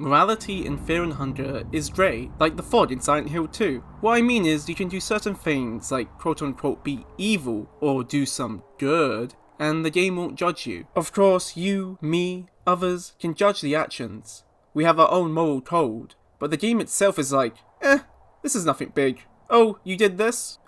Morality in Fear and Hunger is grey, like the fog in Silent Hill 2. What I mean is you can do certain things like quote unquote be evil or do some good, and the game won't judge you. Of course, you, me, others can judge the actions. We have our own moral code, but the game itself is like, this is nothing big. Oh, you did this?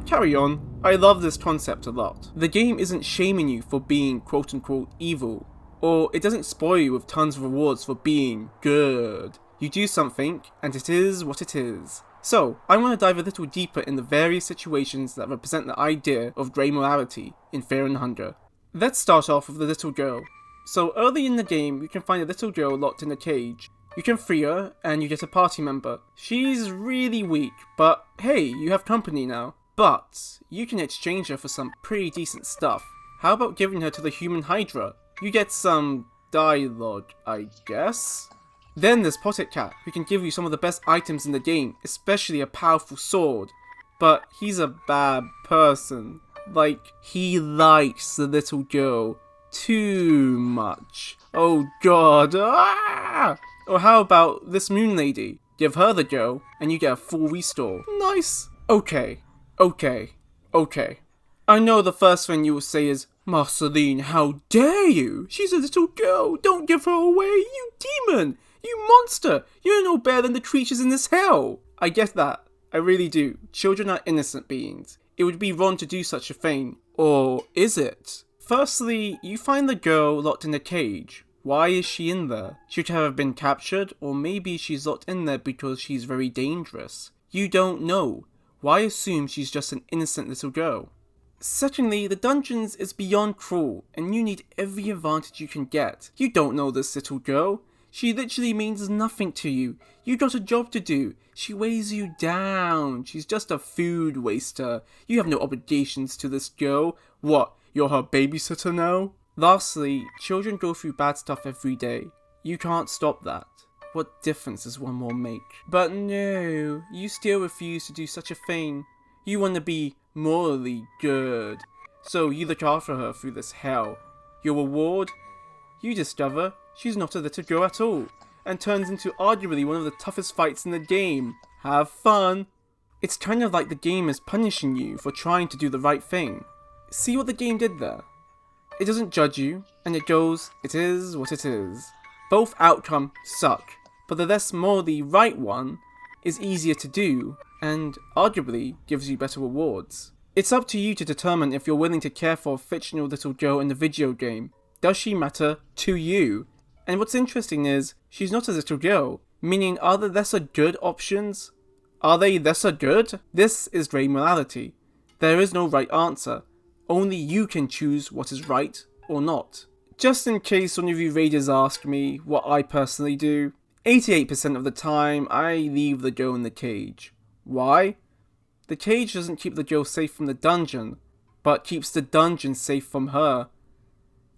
Carry on. I love this concept a lot. The game isn't shaming you for being quote unquote evil, or it doesn't spoil you with tons of rewards for being good. You do something, and it is what it is. So, I want to dive a little deeper in the various situations that represent the idea of grey morality in Fear and Hunger. Let's start off with the little girl. So early in the game, you can find a little girl locked in a cage. You can free her, and you get a party member. She's really weak, but hey, you have company now. But you can exchange her for some pretty decent stuff. How about giving her to the human Hydra? You get some dialogue, I guess? Then there's Potted Cat, who can give you some of the best items in the game, especially a powerful sword. But he's a bad person. Like, he likes the little girl too much. Oh god. Ah! Or how about this moon lady? Give her the girl, and you get a full restore. Nice. Okay. I know the first thing you will say is, Marceline, how dare you? She's a little girl. Don't give her away, you demon. You monster. You're no better than the creatures in this hell. I get that. I really do. Children are innocent beings. It would be wrong to do such a thing. Or is it? Firstly, you find the girl locked in a cage. Why is she in there? Should have been captured, or maybe she's locked in there because she's very dangerous. You don't know. Why assume she's just an innocent little girl? Secondly, the dungeons is beyond cruel, and you need every advantage you can get. You don't know this little girl. She literally means nothing to you. You got a job to do. She weighs you down. She's just a food waster. You have no obligations to this girl. What, you're her babysitter now? Lastly, children go through bad stuff every day. You can't stop that. What difference does one more make? But no, you still refuse to do such a thing. You want to be morally good. So you look after her through this hell. Your reward? You discover she's not a little girl at all, and turns into arguably one of the toughest fights in the game. Have fun! It's kind of like the game is punishing you for trying to do the right thing. See what the game did there? It doesn't judge you, and it goes, it is what it is. Both outcomes suck, but the less morally right one is easier to do, and arguably gives you better rewards. It's up to you to determine if you're willing to care for a fictional little girl in the video game. Does she matter to you? And what's interesting is, she's not a little girl, meaning are there lesser good options? Are they lesser good? This is grey morality. There is no right answer. Only you can choose what is right or not. Just in case one of you raiders ask me what I personally do, 88% of the time I leave the girl in the cage. Why? The cage doesn't keep the girl safe from the dungeon, but keeps the dungeon safe from her.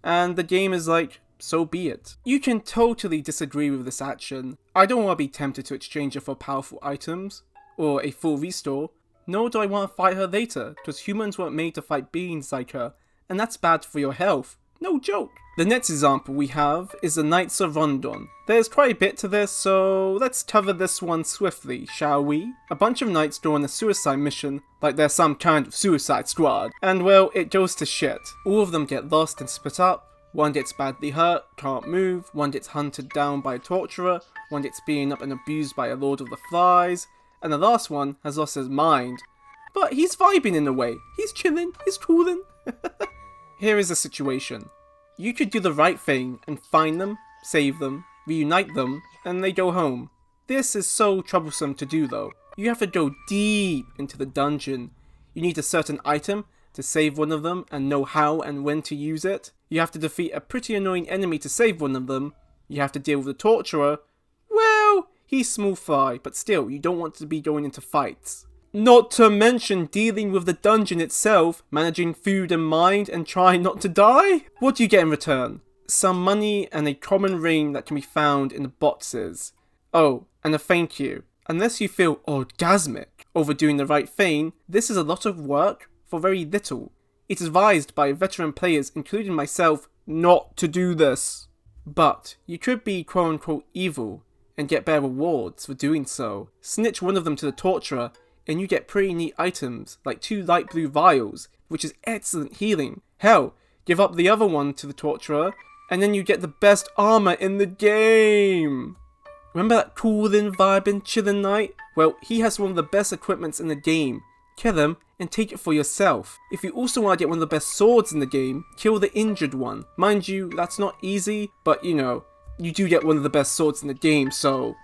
And the game is like, so be it. You can totally disagree with this action. I don't want to be tempted to exchange her for powerful items, or a full restore, nor do I want to fight her later, because humans weren't made to fight beings like her, and that's bad for your health. No joke. The next example we have is the Knights of Rondon. There's quite a bit to this, so let's cover this one swiftly, shall we? A bunch of knights go on a suicide mission, like they're some kind of suicide squad, and well, it goes to shit. All of them get lost and split up, one gets badly hurt, can't move, one gets hunted down by a torturer, one gets beaten up and abused by a Lord of the Flies, and the last one has lost his mind. But he's vibing in a way, he's chilling, he's coolin'. Here is the situation. You could do the right thing and find them, save them, reunite them, and they go home. This is so troublesome to do though. You have to go deep into the dungeon. You need a certain item to save one of them and know how and when to use it. You have to defeat a pretty annoying enemy to save one of them. You have to deal with the torturer. Well, he's small fry, but still, you don't want to be going into fights. Not to mention dealing with the dungeon itself, managing food and mind, and trying not to die? What do you get in return? Some money and a common ring that can be found in the boxes. Oh, and a thank you. Unless you feel orgasmic over doing the right thing, this is a lot of work for very little. It is advised by veteran players, including myself, not to do this. But you could be quote unquote evil and get better rewards for doing so. Snitch one of them to the torturer and you get pretty neat items like 2 light blue vials, which is excellent healing. Hell, give up the other one to the torturer and then you get the best armor in the game. Remember that coolin', vibin', chillin' night? Well, he has one of the best equipments in the game. Kill him and take it for yourself. If you also want to get one of the best swords in the game, kill the injured one. Mind you, that's not easy, but you know, you do get one of the best swords in the game, so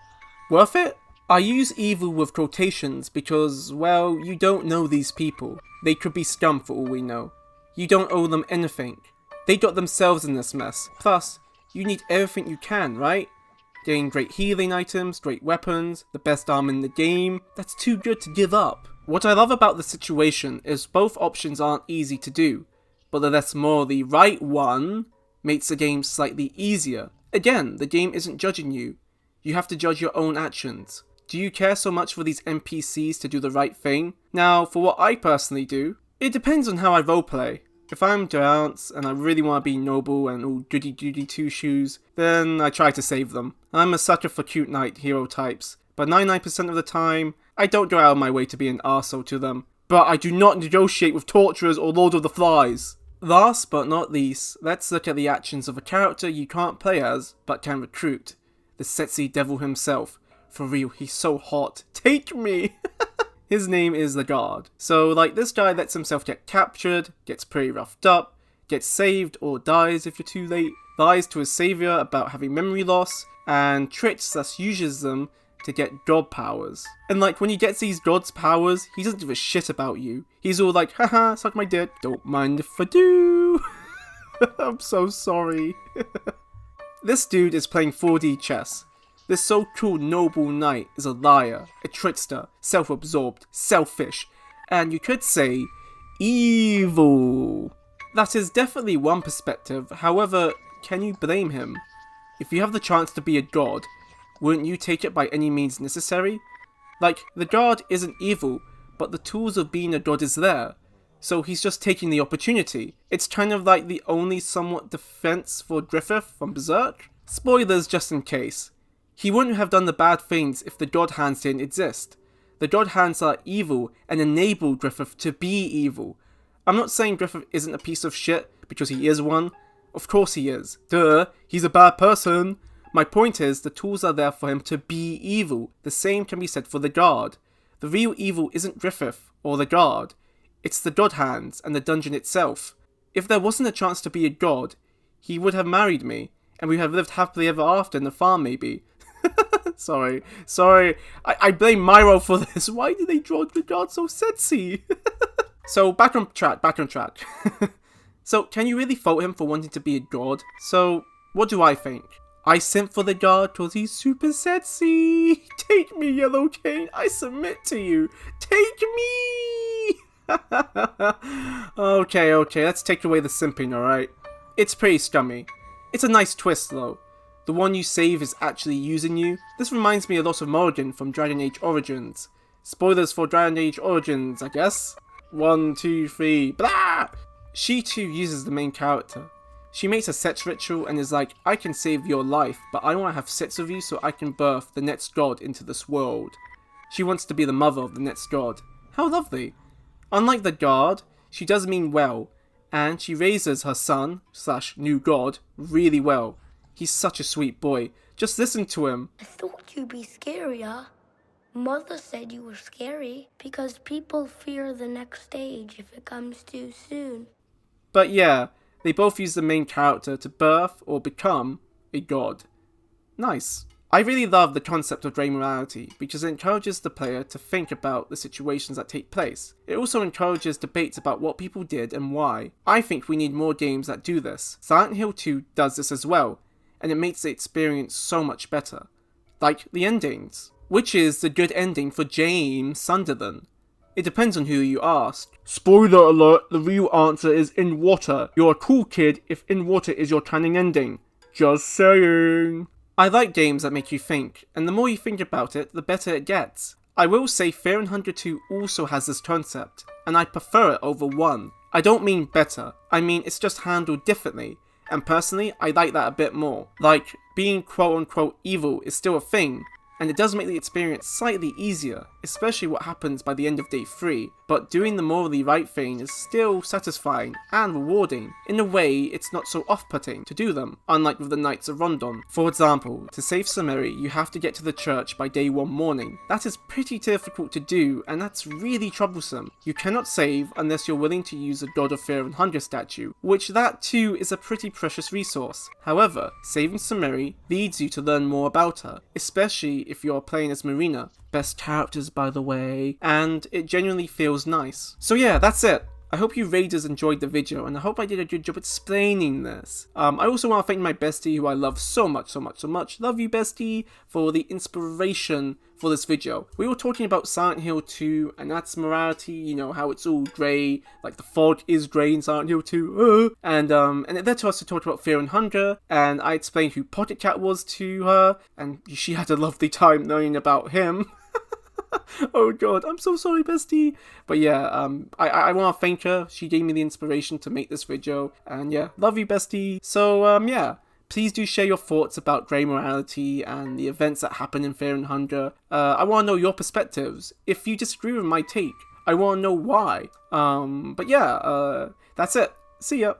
worth it? I use evil with quotations because, well, you don't know these people. They could be scum for all we know. You don't owe them anything. They got themselves in this mess. Plus, you need everything you can, right? Getting great healing items, great weapons, the best armor in the game. That's too good to give up. What I love about the situation is both options aren't easy to do, but the less more the right one makes the game slightly easier. Again, the game isn't judging you. You have to judge your own actions. Do you care so much for these NPCs to do the right thing? Now, for what I personally do, it depends on how I roleplay. If I'm Durance and I really want to be noble and all goody-goody two-shoes, then I try to save them. I'm a sucker for cute knight hero types, but 99% of the time, I don't go out of my way to be an arsehole to them. But I do not negotiate with torturers or Lord of the Flies. Last but not least, let's look at the actions of a character you can't play as, but can recruit. The THSE devil himself. For real, he's so hot. Take me! His name is the Guard. So, like, this guy lets himself get captured, gets pretty roughed up, gets saved or dies if you're too late, lies to his savior about having memory loss, and tricks thus uses them to get god powers. And like, when he gets these god's powers, he doesn't give a shit about you. He's all like, haha, suck my dick, don't mind if I do. I'm so sorry. This dude is playing 4D chess. This so-called noble knight is a liar, a trickster, self-absorbed, selfish, and you could say, evil. That is definitely one perspective, however, can you blame him? If you have the chance to be a god, wouldn't you take it by any means necessary? Like, the god isn't evil, but the tools of being a god is there, so he's just taking the opportunity. It's kind of like the only somewhat defense for Griffith from Berserk. Spoilers just in case. He wouldn't have done the bad things if the God Hands didn't exist. The God Hands are evil and enable Griffith to be evil. I'm not saying Griffith isn't a piece of shit because he is one. Of course he is. Duh, he's a bad person. My point is, the tools are there for him to be evil. The same can be said for the Guard. The real evil isn't Griffith or the Guard. It's the God Hands and the dungeon itself. If there wasn't a chance to be a god, he would have married me, and we have lived happily ever after in the farm maybe. Sorry. I blame Miro for this. Why did they draw the god so sexy? So, back on track. So, can you really fault him for wanting to be a god? So, what do I think? I simp for the god cause he's super sexy. Take me, Yellow Cane. I submit to you. Take me! Okay, let's take away the simping, alright? It's pretty scummy. It's a nice twist, though. The one you save is actually using you. This reminds me a lot of Morrigan from Dragon Age Origins. Spoilers for Dragon Age Origins, I guess? 1, 2, 3, blah! She too uses the main character. She makes a sex ritual and is like, I can save your life, but I want to have sex with you so I can birth the next god into this world. She wants to be the mother of the next god. How lovely. Unlike the guard, she does mean well, and she raises her son, / new god, really well. He's such a sweet boy. Just listen to him. I thought you'd be scarier. Mother said you were scary because people fear the next stage if it comes too soon. But yeah, they both use the main character to birth or become a god. Nice. I really love the concept of grey morality because it encourages the player to think about the situations that take place. It also encourages debates about what people did and why. I think we need more games that do this. Silent Hill 2 does this as well, and it makes the experience so much better. Like the endings, which is the good ending for James Sunderland. It depends on who you ask. Spoiler alert, the real answer is in water. You're a cool kid if in water is your canon ending. Just saying. I like games that make you think, and the more you think about it, the better it gets. I will say Fear and Hunger 2 also has this concept, and I prefer it over 1. I don't mean better, I mean it's just handled differently, And personally, I like that a bit more. Like, being quote-unquote evil is still a thing, and it does make the experience slightly easier, especially what happens by the end of day 3, but doing the morally right thing is still satisfying and rewarding. In a way, it's not so off-putting to do them, unlike with the Knights of Rondon. For example, to save Samiri, you have to get to the church by day 1 morning. That is pretty difficult to do, and that's really troublesome. You cannot save unless you're willing to use a God of Fear and Hunger statue, which that too is a pretty precious resource. However, saving Samiri leads you to learn more about her, especially if you're playing as Marina. Best characters, by the way, and it genuinely feels nice. So yeah, that's it. I hope you raiders enjoyed the video, and I hope I did a good job explaining this. I also want to thank my bestie, who I love so much. Love you, bestie, for the inspiration for this video. We were talking about Silent Hill 2 and that's morality, you know, how it's all grey, like the fog is grey in Silent Hill 2, and it led to us to talk about Fear and Hunger, and I explained who Pocket Cat was to her, and she had a lovely time learning about him. Oh god, I'm so sorry, bestie. But yeah, I want to thank her. She gave me the inspiration to make this video, and yeah, love you, bestie. So yeah, please do share your thoughts about grey morality and the events that happen in Fear and Hunger. I want to know your perspectives. If you disagree with my take, I want to know why. But yeah, that's it. See ya.